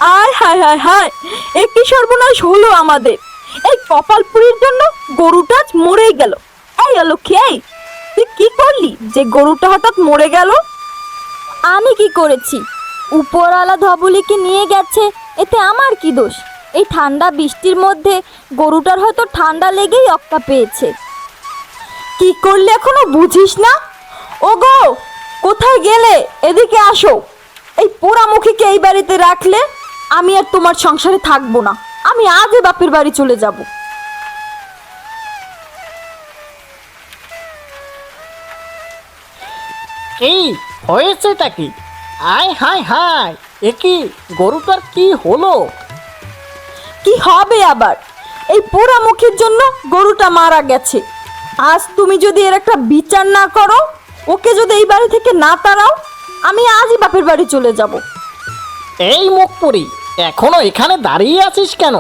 আয় হায় হায় হায়, এ কি সর্বনাশ হলো আমাদের! এই কপালপুরীর জন্য গরুটা আজ মরেই গেল। এই অলক্ষী, এই তুই কি করলি যে গরুটা হঠাৎ মরে গেল? আমি কি করেছি? উপরওয়ালা ধবলিকে নিয়ে গেছে, এতে আমার কি দোষ? এই ঠান্ডা বৃষ্টির মধ্যে গরুটার হয়তো ঠান্ডা লেগেই অক্কা পেয়েছে। কি করলে এখনো বুঝিস না? ওগো, কোথায় গেলে? এদিকে আসো। এই পোড়ামুখীকে এই বাড়িতে রাখলে আমি আর তোমার সংসারে থাকবো না। আমি আজই বাপের বাড়ি চলে যাব। এই হয়েছেটা কি? আয় হায় হায়, এ কি গরুটার কি হলো? কি হবে আবার? এই পোড়ামুখীর জন্য গরুটা মারা গেছে। আজ তুমি যদি এর একটা বিচার না করো, ওকে যদি এই বাড়ি থেকে না তাড়াও, আমি আজই বাপের বাড়ি চলে যাব। এই মুখপুরি, এখনো এখানে দাঁড়িয়ে আছিস কেন?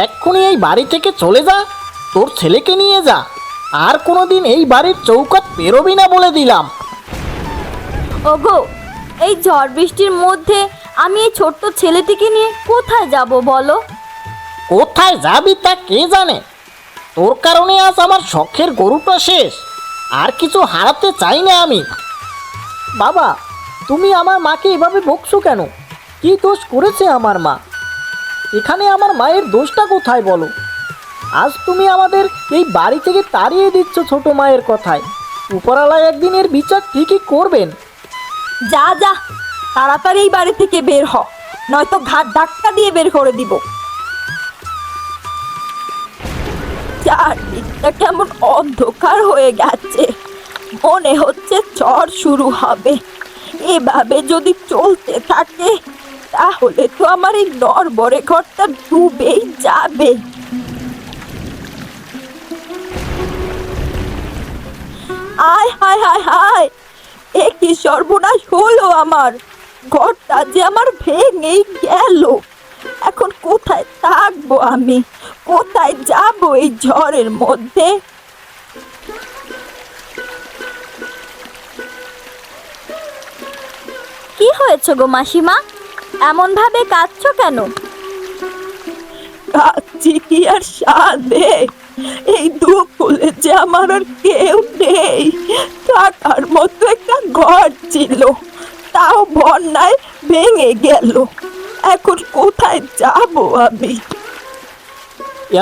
এক্ষুনি এই বাড়ি থেকে চলে যা, তোর ছেলেকে নিয়ে যা। আর কোনোদিন এই বাড়ির চৌকাঠ পেরোবি না বলে দিলাম। ওগো, এই ঝড় বৃষ্টির মধ্যে আমি এই ছোট্ট ছেলেটিকে নিয়ে কোথায় যাব বলো? কোথায় যাবি তা কে জানে? তোর কারণে আজ আমার শখের গরুটা শেষ। আর কিছু হারাতে চাই না আমি। বাবা, তুমি আমার মাকে এভাবে বকছো কেন? কি দোষ করেছে আমার মা? এখানে আমার মায়ের দোষটা কোথায় বলো? আজ তুমি আমাদের এই বাড়ি থেকে তাড়িয়ে দিচ্ছ ছোট মায়ের কথায়। উপরালায় একদিন এর বিচার ঠিকই করবেন। যা যা, তাড়াতাড়ি এই বাড়ি থেকে বের হ, নয়তো ঘাট ধাক্কা দিয়ে বের করে দিব। চারদিকটা কেমন অন্ধকার হয়ে গেছে, মনে হচ্ছে ঝড় শুরু হবে। এভাবে যদি চলতে থাকে তাহলে তো আমার এই নড়বড়ে ঘরটা ডুবেই যাবে। আয় হায় হায় হায়, এ কি সর্বনাশ হলো আমার! ঘরটা যে আমার ভেঙেই গেল। এখন কোথায় থাকবো আমি? কোথায় যাবো এই ঝড়ের মধ্যে? কি হয়েছে গো মাসিমা? এমন ভাবে কাঁদছো কেন? কাচ্ছি কি আর সাধে? এই দুকুলে যে আমার আর কেউ নেই। থাকার মতো একটা ঘর ছিল, তাও বন্যায় ভেঙে গেল। এখন কোথায় যাব আমি?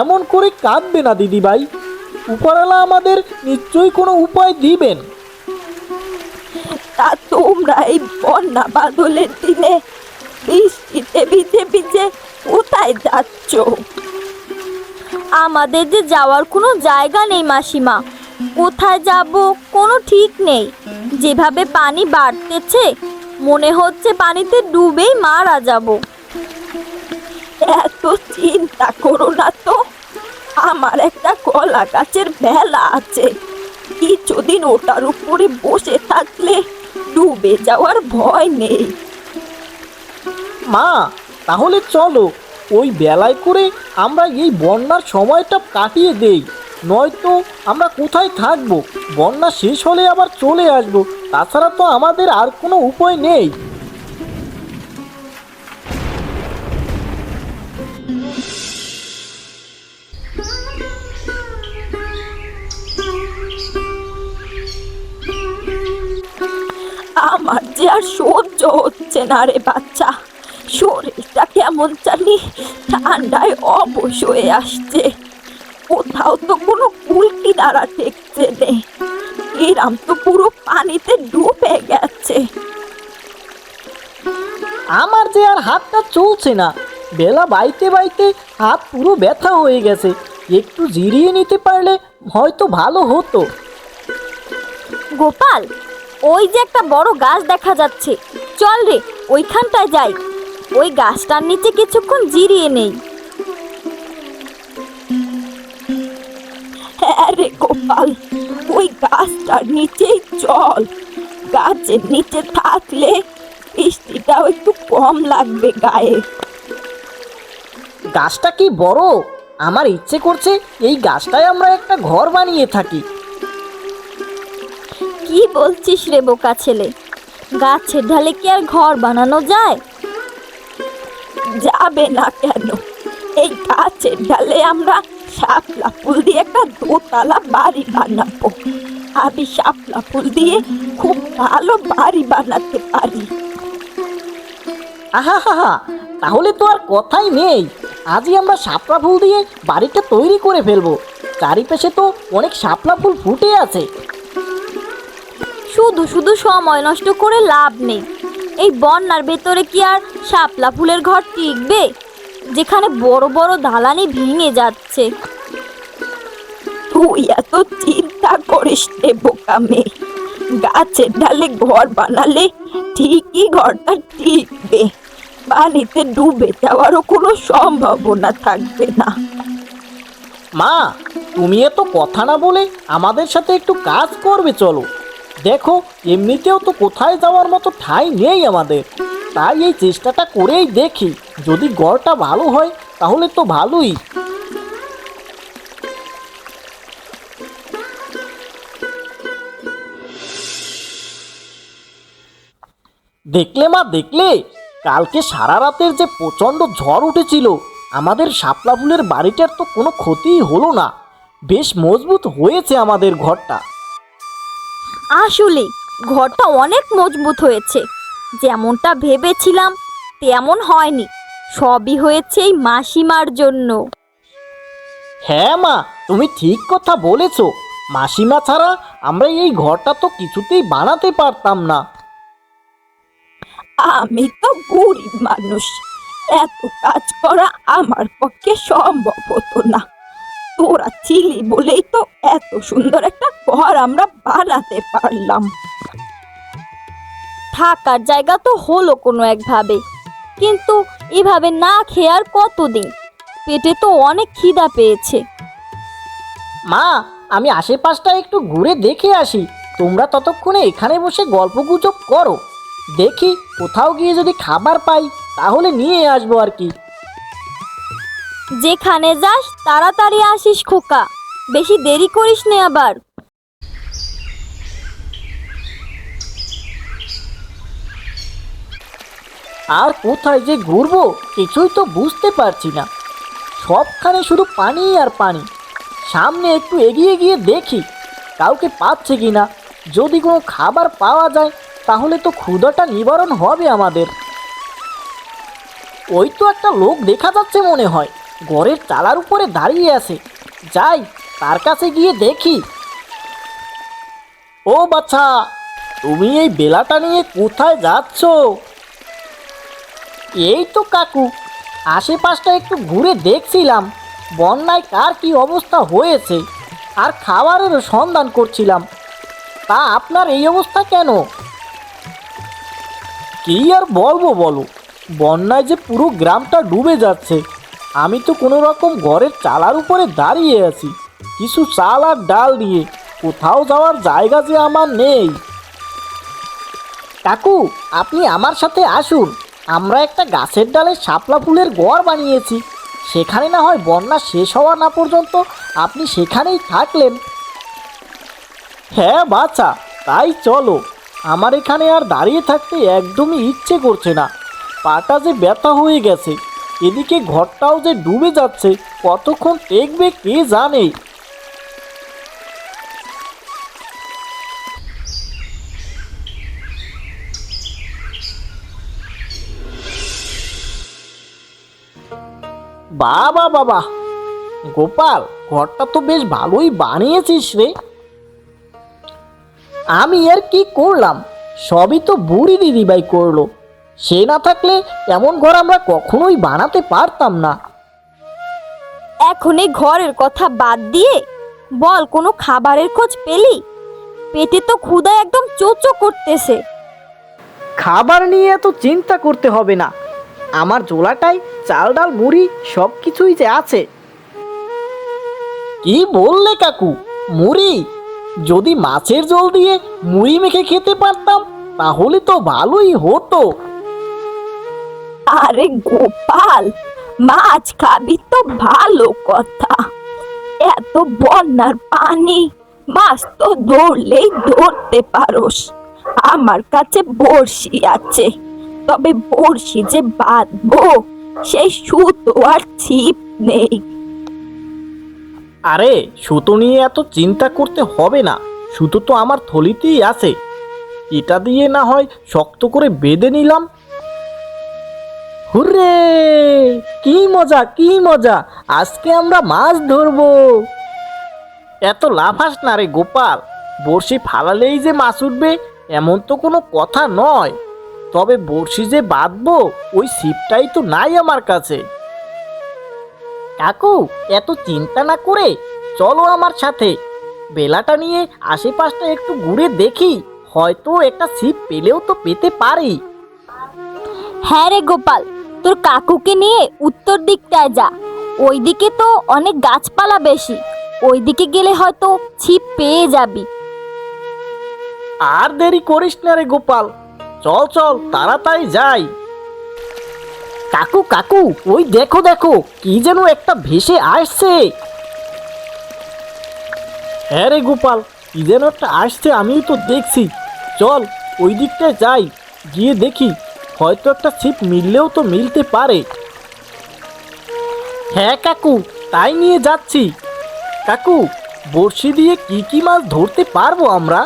এমন করে কাঁদবে না দিদিভাই, উপরালা আমাদের নিশ্চয়ই কোনো উপায় দিবেন। তা তোমরা এই বন্যা বাদলের দিনে বৃষ্টিতে ভিজে ভিজে কোথায় যাচ্ছ? আমাদের যে যাওয়ার কোনো জায়গা নেই মাসিমা। কোথায় যাব কোনো ঠিক নেই। যেভাবে পানি বাড়তেছে মনে হচ্ছে পানিতে ডুবেই মারা যাব। এত চিন্তা করো না তো। আমার একটা কলা গাছের ভেলা আছে, কিছুদিন ওটার উপরে বসে থাকলে ডুবে যাওয়ার ভয় নেই। মা, তাহলে চলো ওই বেলায় করে আমরা এই বন্যার সময়টা কাটিয়ে দেই। নয়তো আমরা কোথায় থাকবো? বন্যা শেষ হলে আবার চলে আসবো, তাছাড়া তো আমাদের আর কোনো উপায় নেই। আমার যে আর সহ্য হচ্ছে না রে বাচ্চা। শরীরটা কেমন জানি ঠান্ডায় অবশ হয়ে আসছে। কোথাও তো কোনো কুল কিনারা ঠেকছে নেই। এরাম তো পুরো পানিতে ডুবে গেছে। আমার যে আর হাতটা চলছে না, বেলা বাইতে বাইতে হাত পুরো ব্যথা হয়ে গেছে। একটু জিরিয়ে নিতে পারলে হয়তো ভালো হতো। গোপাল, ওই যে একটা বড় গাছ দেখা যাচ্ছে, চল রে ওইখানটায় যাই। ওই গাছটার নিচে কিছুক্ষণ জিরিয়ে নেই। হ্যাঁ রে গোপাল, ওই গাছটার নিচেই চল। গাছের নিচে থাকলে বৃষ্টিটাও একটু কম লাগবে গায়ে। গাছটা কি বড়! আমার ইচ্ছে করছে এই গাছটায় আমরা একটা ঘর বানিয়ে থাকি। কি বলছিস রে বোকা ছেলে? গাছের ঢালে কি আর ঘর বানানো যায়? যাবে না কেন? এই গাছের ডালে আমরা শাপলা ফুল দিয়ে একটা দোতলা বাড়ি বানাবো। আমি শাপলা ফুল দিয়ে খুব ভালো বাড়ি বানাতে পারি। আহা হা হা, তাহলে তো আর কথাই নেই। আজই আমরা শাপলা ফুল দিয়ে বাড়িটা তৈরি করে ফেলবো। চারিপাশে তো অনেক শাপলা ফুল ফুটে আছে। শুধু শুধু সময় নষ্ট করে লাভ নেই। এই বন্যার ভেতরে কি আর শাপলা ফুলের ঘর টিকবে, যেখানে বড় বড় দালানি ভেঙে যাচ্ছে? তুই এত চিন্তা করিস নে বোকা মেয়ে। গাছের ডালে ঘর বানালে ঠিকই ঘরটা টিকবে, পানিতে ডুবে যাওয়ারও কোনো সম্ভাবনা থাকবে না। মা, তুমি এত কথা না বলে আমাদের সাথে একটু কাজ করবে চলো। দেখো, এমনিতেও তো কোথায় যাওয়ার মতো ঠাঁই নেই আমাদের, তাই এই চেষ্টাটা করেই দেখি। যদি গড়টা ভালো হয় তাহলে তো ভালোই। দেখলে মা, দেখলে কালকে সারা রাতের যে প্রচণ্ড ঝড় উঠেছিল, আমাদের শাপলা ফুলের বাড়িটার তো কোনো ক্ষতিই হলো না। বেশ মজবুত হয়েছে আমাদের ঘরটা। আসলে ঘরটা অনেক মজবুত হয়েছে। যেমনটা ভেবেছিলাম তেমন হয়নি, সবই হয়েছে এই মাসিমার জন্য। হ্যাঁ মা, তুমি ঠিক কথা বলেছো। মাসিমা ছাড়া আমরা এই ঘরটা তো কিছুতেই বানাতে পারতাম না। আমি তো গরিব মানুষ, এত কাজ করা আমার পক্ষে সম্ভব হতো না। তোরা ছিলি বলেই তো এত সুন্দর একটা ঘর আমরা বানাতে পারলাম। থাকার জায়গা তো হলো কোনো একভাবে, কিন্তু এভাবে না খেয়ে আর কতদিন? পেটে তো অনেক খিদা পেয়েছে। মা, আমি আশেপাশটা একটু ঘুরে দেখে আসি। তোমরা ততক্ষণে এখানে বসে গল্পগুজব করো। দেখি কোথাও গিয়ে যদি খাবার পাই তাহলে নিয়ে আসবো আর কি। যেখানে যাস তাড়াতাড়ি আসিস খোকা, বেশি দেরি করিস নে আবার। আর কোথায় যে ঘুরবো কিছুই তো বুঝতে পারছি না। সবখানে শুধু পানি আর পানি। সামনে একটু এগিয়ে গিয়ে দেখি কাউকে পাচ্ছে কি না। যদি কোনো খাবার পাওয়া যায় তাহলে তো ক্ষুধাটা নিবারণ হবে আমাদের। ওই তো একটা লোক দেখা যাচ্ছে মনে হয়, ঘরের চালার উপরে দাঁড়িয়ে আছে। যাই, তার কাছে গিয়ে দেখি। ও বাচ্চা, তুমি এই বেলাটা নিয়ে কোথায় যাচ্ছ? এই তো কাকু, আশেপাশটা একটু ঘুরে দেখছিলাম বন্যায় কার কি অবস্থা হয়েছে, আর খাবারেরও সন্ধান করছিলাম। তা আপনার এই অবস্থা কেন? কি আর বলবো বলো, বন্যায় যে পুরো গ্রামটা ডুবে যাচ্ছে। আমি তো কোনো রকম ঘরের চালার উপরে দাঁড়িয়ে আছি, কিছু চাল আর ডাল দিয়ে। কোথাও যাওয়ার জায়গা যে আমার নেই। কাকু, আপনি আমার সাথে আসুন। আমরা একটা গাছের ডালে শাপলা ফুলের ঘর বানিয়েছি। সেখানে না হয় বন্যা শেষ হওয়া না পর্যন্ত আপনি সেখানেই থাকলেন। হ্যাঁ বাচ্চা, তাই চলো। আমার এখানে আর দাঁড়িয়ে থাকতে একদমই ইচ্ছে করছে না। পাটা যে ব্যথা হয়ে গেছে, এদিকে ঘরটাও যে ডুবে যাচ্ছে, কতক্ষণ টেকবে কে জানে। বাবা বাবা, গোপাল, ঘরটা তো বেশ ভালোই বানিয়েছিস রে। আমি আর কি করলাম, সবই তো বুড়ি দিদিভাই করলো। সে না থাকলে এমন ঘর আমরা কখনোই বানাতে পারতাম না। এখন এই ঘরের কথা বাদ দিয়ে বল, কোনো খাবারের খোঁজ পেলি? পেটে তো ক্ষুধা একদম চোচো করতেছে। খাবার নিয়ে এত চিন্তা করতে হবে না, আমার ঝোলাটাই চাল ডাল মুড়ি সব কিছুই যে আছে। কি বললে কাকু, মুড়ি? যদি মাছের ঝোল দিয়ে মুড়ি মেখে খেতে পারতাম তাহলে তো ভালোই হতো। আরে গোপাল, মাছ খাবি তো ভালো কথা। এত বন্যার পানি, মাছ তো ধরলেই ধরতে পারোস। আমার কাছে বড়শি আছে, তবে বড়শি যে বাঁধবো সেই সুতো আর ছিপ নেই। আরে সুতো নিয়ে এত চিন্তা করতে হবে না, সুতো তো আমার থলিতেই আছে। এটা দিয়ে না হয় শক্ত করে বেঁধে নিলাম। হুররে, কি মজা কি মজা, আজকে আমরা মাছ ধরবো। এত লাফাস না রে গোপাল, বড়শি ফালালেই যে মাছ উঠবে এমন তো কোনো কথা নয়। তবে বড়শি যে বাঁধবো ওই ছিপটাই তো নাই আমার কাছে। কাকু, এত চিন্তা না করে চলো আমার সাথে। বেলাটা নিয়ে আশেপাশটা একটু ঘুরে দেখি, হয়তো একটা ছিপ পেলেও তো পেতে পারি। হ্যাঁ রে গোপাল, তোর কাকুকে নিয়ে উত্তর দিকটায় যা। ওইদিকে তো অনেক গাছপালা বেশি, ওইদিকে গেলে হয়তো ছিপ পেয়ে যাবি। আর দেরি করিস না রে গোপাল, চল চল তাড়াতাড়ি যাই। কাকু কাকু, ওই দেখো দেখো, কি যেন একটা ভেসে আসছে। হ্যাঁ রে গোপাল, কি যেন একটা আসছে, আমিও তো দেখছি। চল ওই দিকটায় যাই, গিয়ে দেখি হয়তো একটা ছিপ মিললেও তো মিলতে পারে। হ্যাঁ কাকু, তাই নিয়ে যাচ্ছি। কাকু, বড়শি দিয়ে কি কি মাছ ধরতে পারবো আমরা?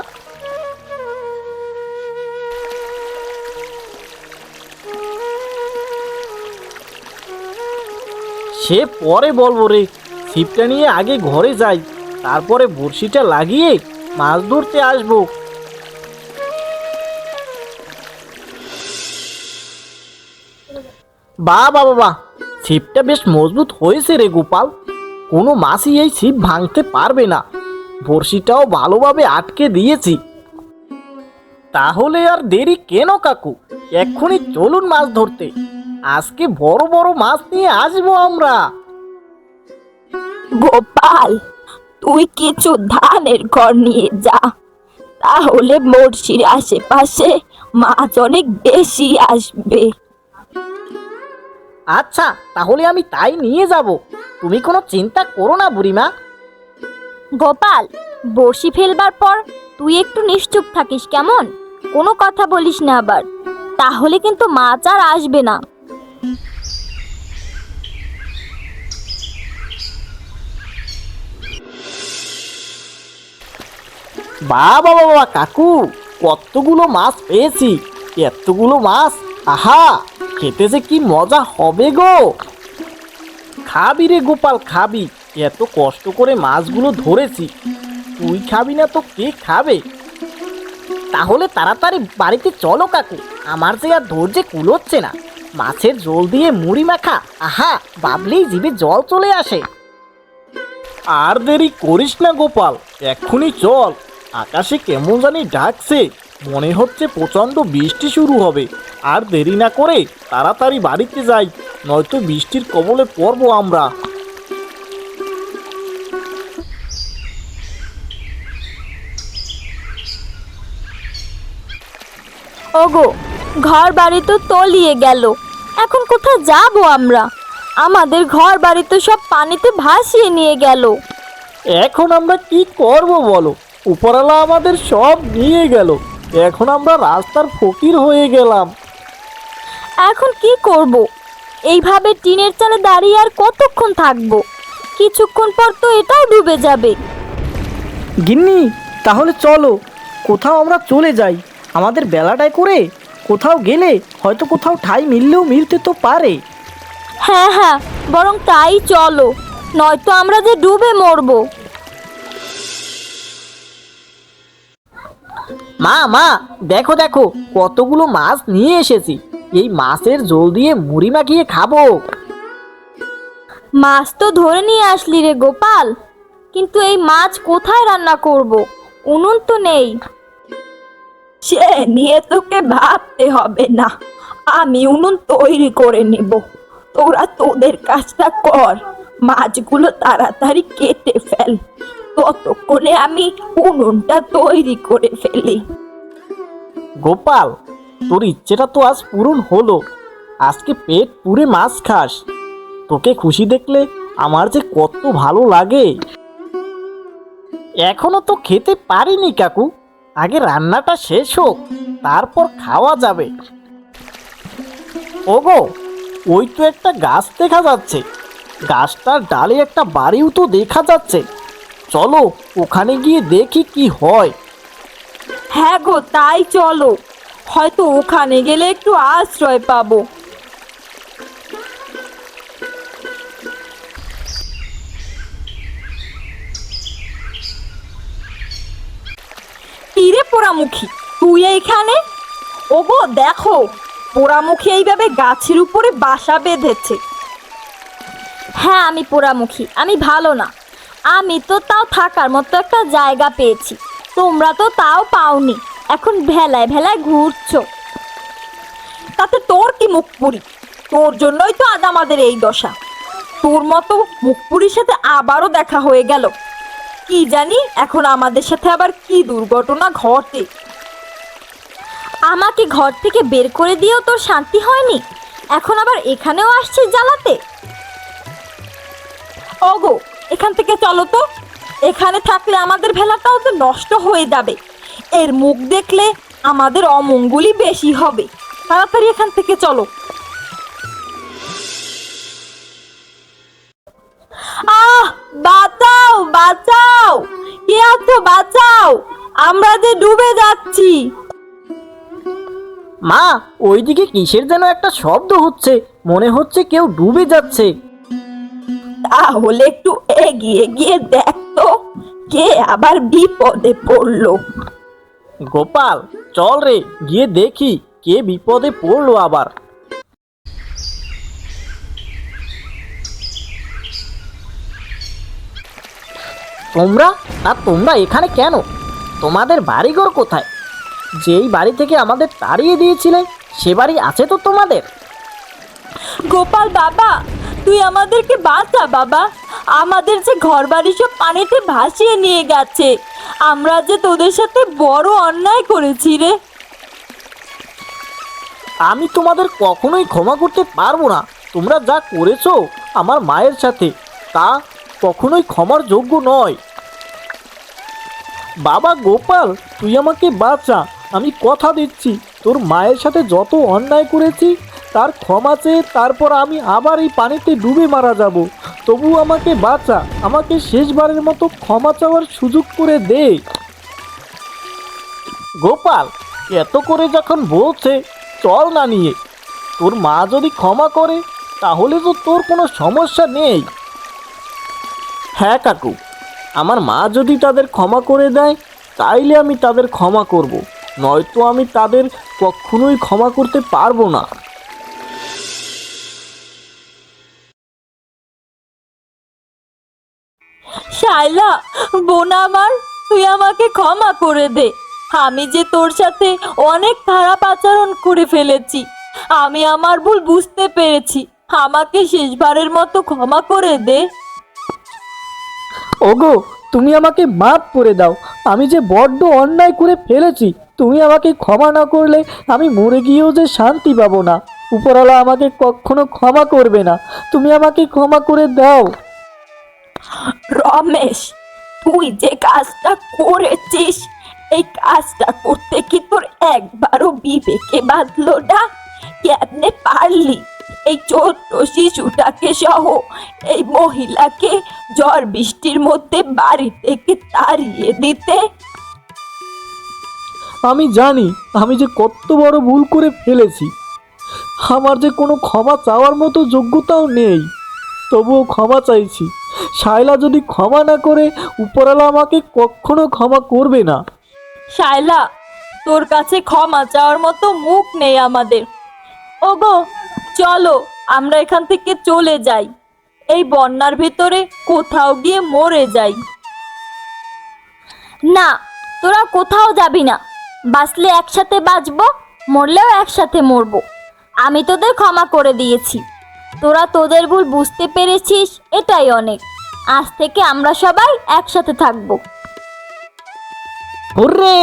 সে পরে বলবো রে, ছিপটা নিয়ে আগে ঘরে যাই, তারপরে বড়শিটা লাগিয়ে মাছ ধরতে আসবো। বাহ বাহ বাহ, ছিপটা বেশ মজবুত হয়েছে রে গোপাল, কোনো মাছই এই ছিপ ভাঙতে পারবে না। বড়শিটাও ভালোভাবে আটকে দিয়েছি। তাহলে আর দেরি কেন কাকু, এক্ষুনি চলুন মাছ ধরতে। আজকে বড় বড় মাছ নিয়ে আসবো আমরা। গোপাল, তুই কিছু ধানের ঘর নিয়ে যা, তাহলে বড়শির আশেপাশে মাছ অনেক বেশি আসবে। আচ্ছা, তাহলে আমি তাই নিয়ে যাব, তুমি কোনো চিন্তা করো না বুড়িমা। গোপাল, বড়শি ফেলবার পর তুই একটু নিশ্চুপ থাকিস কেমন? কোনো কথা বলিস না আবার, তাহলে কিন্তু মাছ আর আসবে না। বাবা বাবা কাকু, কতগুলো মাছ পেয়েছি, এতগুলো মাছ, আহা, খেতে যে কি মজা হবে গো। খাবি রে গোপাল খাবি, এত কষ্ট করে মাছগুলো ধরেছি, তুই খাবি না তো কে খাবে? তাহলে তাড়াতাড়ি বাড়িতে চলো কাকু, আমার যে আর ধৈর্যে কুলোচ্ছে না। মাছের ঝোল দিয়ে মুড়ি মাখা, আহা, ভাবলেই জিভে জল চলে আসে। আর দেরি করিস না গোপাল, এক্ষুনি চল। আকাশে কেমন জানি ডাকছে, মনে হচ্ছে প্রচণ্ড বৃষ্টি শুরু হবে। আর দেরি না করে তাড়াতাড়ি বাড়িতে যাই, নয়তো বৃষ্টির কবলে পড়বো আমরা। ওগো, ঘর বাড়ি তো তলিয়ে গেল, এখন কোথায় যাব আমরা? আমাদের ঘর বাড়ি তো সব পানিতে ভাসিয়ে নিয়ে গেল। এখন আমরা কি করব বলো, উপরওয়ালা আমাদের সব নিয়ে গেল, এখন আমরা রাস্তার ফকির হয়ে গেলাম। এখন কি করব? এইভাবে টিনের চালে দাঁড়িয়ে আর কতক্ষণ থাকবো? কিছুক্ষণ পর তো এটাও ডুবে যাবে। গিন্নি, তাহলে চলো কোথাও আমরা চলে যাই। আমাদের বেলাটায় করে কোথাও গেলে হয়তো কোথাও ঠাঁই মিললেও মিলতে তো পারে। হ্যাঁ হ্যাঁ, বরং তাই চলো, নয়তো আমরা যে ডুবে মরবো। মা মা, দেখো দেখো, কতগুলো মাছ নিয়ে এসেছি, এই মাছের ঝোল দিয়ে মুড়ি মাখিয়ে খাবো। মাছ তো ধরে নিয়ে আসলি রে গোপাল, কিন্তু এই মাছ কোথায় রান্না করব? উনুন তো নেই। সে নিয়ে তোকে ভাবতে হবে না, আমি উনুন তৈরি করে নেব। তোরা তোদের কাজটা কর, মাছগুলো তাড়াতাড়ি কেটে ফেল, ততক্ষণে আমি উনুনটা তৈরি করে ফেলি। গোপাল, তোর ইচ্ছেটা তো আজ পূরণ হলো, আজকে পেট পুরে মাছ খাস। তোকে খুশি দেখলে আমার যে কত ভালো লাগে। এখনো তো খেতে পারিনি কাকু, আগে রান্নাটা শেষ হোক, তারপর খাওয়া যাবে। ওগো, ওই তো একটা গাছ দেখা যাচ্ছে, গাছটার ডালে একটা বাড়িও তো দেখা যাচ্ছে। চলো ওখানে গিয়ে দেখি কি হয়। হ্যাঁ গো, তাই চলো, হয়তো ওখানে গেলে একটু আশ্রয় পাবো। কিরে পোড়ামুখী, তুই এইখানে? ওগো দেখো, পোড়ামুখী এইভাবে গাছের উপরে বাসা বেঁধেছে। হ্যাঁ আমি পোড়ামুখী, আমি ভালো না। আমি তো তাও থাকার মতো একটা জায়গা পেয়েছি, তোমরা তো তাও পাওনি, এখন ভেলায় ভেলায় ঘুরছো। তাতে তোর কি মুখ পুরি? তোর জন্যই তো আজ আমাদের এই দশা। তোর মতো মুখ পুরির সাথে আবারও দেখা হয়ে গেল। কি জানি এখন আমাদের সাথে আবার কি দুর্ঘটনা ঘটে। আমাকে ঘর থেকে বের করে দিয়েও তোর শান্তি হয়নি, এখন আবার এখানেও আসছিস জ্বালাতে। ওগো, এখান থেকে চলো তো, এখানে থাকলে আমাদের ভেলাটাও তো নষ্ট হয়ে যাবে। এর মুখ দেখলে আমাদের অমঙ্গলই বেশি হবে। তাড়াতাড়ি এখান থেকে চলো। আহ, বাঁচাও বাঁচাও, কে আছো বাঁচাও, আমরা যে ডুবে যাচ্ছি। মা, ওইদিকে কিসের যেন একটা শব্দ হচ্ছে, মনে হচ্ছে কেউ ডুবে যাচ্ছে। তাহলে একটু এগিয়ে গিয়ে দেখ তো, কে আবার বিপদে পড়লো। গোপাল, চল রে, গিয়ে দেখি কে বিপদে পড়লো আবার। তোমরা এখানে কেন? তোমাদের বাড়িঘর কোথায়? যেই বাড়ি থেকে আমাদের তাড়িয়ে দিয়েছিলে সে বাড়ি আছে তো তোমাদের? গোপাল বাবা, তুই আমাদেরকে বাঁচা বাবা, আমাদের যে ঘর বাড়ি সব পানিতে ভাসিয়ে নিয়ে গেছে। আমরা যে তোদের সাথে বড় অন্যায় করেছি রে। আমি তোমাদের কখনোই ক্ষমা করতে পারবো না। তোমরা যা করেছো আমার মায়ের সাথে, তা কখনোই ক্ষমার যোগ্য নয়। বাবা গোপাল, তুই আমাকে বাঁচা, আমি কথা দিচ্ছি তোর মায়ের সাথে যত অন্যায় করেছি তার ক্ষমা চেয়ে তারপর আমি আবার এই পানিতে ডুবে মারা যাব। তবু আমাকে বাঁচা, আমাকে শেষবারের মতো ক্ষমা চাওয়ার সুযোগ করে দে। গোপাল, এত করে যখন বলছে চল না নিয়ে, তোর মা যদি ক্ষমা করে তাহলে তো তোর কোনো সমস্যা নেই। হ্যাঁ কাকু, আমার মা যদি তাদের ক্ষমা করে দেয় তাইলে আমি তাদের ক্ষমা করব, নয়তো আমি তাদের কখনোই ক্ষমা করতে পারবো না। শাইলা, বোন আমার, তুই আমাকে ক্ষমা করে দে। আমি যে তোর সাথে অনেক খারাপ আচরণ করে ফেলেছি, আমি আমার ভুল বুঝতে পেরেছি। আমাকে শেষবারের মতো ক্ষমা করে দে। ওগো, তুমি আমাকে মাফ করে দাও, আমি যে বড্ড অন্যায় করে ফেলেছি। তুমি আমাকে ক্ষমা না করলে আমি মরে গিয়েও যে শান্তি পাবো না। উপরওয়ালা আমাকে কখনো ক্ষমা করবে না, তুমি আমাকে ক্ষমা করে দাও। রমেশ, তুই যে কাজটা করেছিস, এই কাজটা করতে কি তোর একবারও বিবেকে বাঁধলো না? কেমনে পারলি এই ছোট্ট শিশুটাকে সহ এই মহিলাকে ঝড় বৃষ্টির মধ্যে বাড়ি থেকে তাড়িয়ে দিতে? আমি জানি আমি যে কত বড় ভুল করে ফেলেছি, আমার যে কোনো ক্ষমা চাওয়ার মতো যোগ্যতাও নেই, তবুও ক্ষমা চাইছি। শায়লা যদি ক্ষমা না করে উপরওয়ালা আমাকে কখনো ক্ষমা করবে না। শায়লা, তোর কাছে ক্ষমা চাওয়ার মতো মুখ নেই আমাদের। ওগো, চলো আমরা এখান থেকে চলে যাই, এই বন্যার ভেতরে কোথাও গিয়ে মরে যাই। না, তোরা কোথাও যাবি না, বাঁচলে একসাথে বাঁচবো, মরলেও একসাথে মরবো। আমি তোদের ক্ষমা করে দিয়েছি, তোরা তোদের ভুল বুঝতে পেরেছিস, এটাই অনেক। আজ থেকে আমরা সবাই একসাথে থাকবো। হুররে,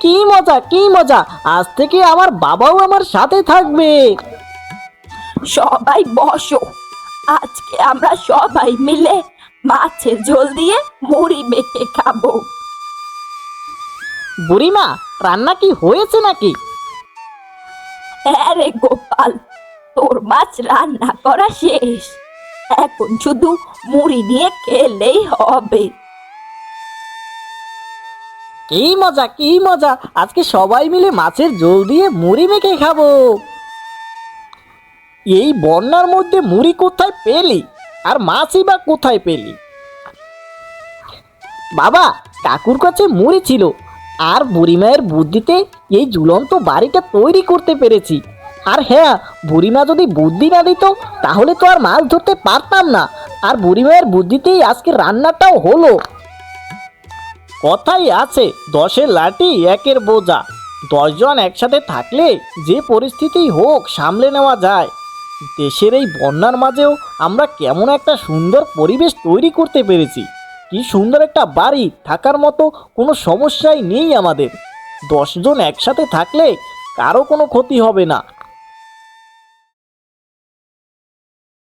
কি মজা কি মজা, আজ থেকে আমার বাবাও আমার সাথে থাকবে। সবাই বসো, আজকে আমরা সবাই মিলে মাছের ঝোল দিয়ে মুড়ি মেখে খাবো। বুড়িমা, রান্না কি হয়েছে নাকি? হ্যাঁ রে গোপাল, তোর মাছ রান্না করা শেষ, এখন শুধু মুড়ি দিয়ে খেলেই হবে। কি মজা কি মজা, আজকে সবাই মিলে মাছের ঝোল দিয়ে মুড়ি মেখে খাবো। এই বন্যার মধ্যে মুড়ি কোথায় পেলি, আর মাছই বা কোথায় পেলি? বাবা, কাকুর কাছে মুড়ি ছিল, আর বুড়িমায়ের বুদ্ধিতে এই ঝুলন্ত বাড়িটা তৈরি করতে পেরেছি। আর হ্যাঁ, বুড়িমা যদি বুদ্ধি না দিত তাহলে তো আর মাছ ধরতে পারতাম না, আর বুড়িমায়ের বুদ্ধিতেই আজকে রান্নাটাও হলো। কথাই আছে, 10-এর লাঠি 1-এর বোঝা। 10 জন একসাথে থাকলে যে পরিস্থিতি হোক সামলে নেওয়া যায়। দেশের এই বন্যার মাঝেও আমরা কেমন একটা সুন্দর পরিবেশ তৈরি করতে পেরেছি। কি সুন্দর একটা বাড়ি, থাকার মতো কোনো সমস্যাই নেই আমাদের। 10 জন একসাথে থাকলে কারো কোনো ক্ষতি হবে না।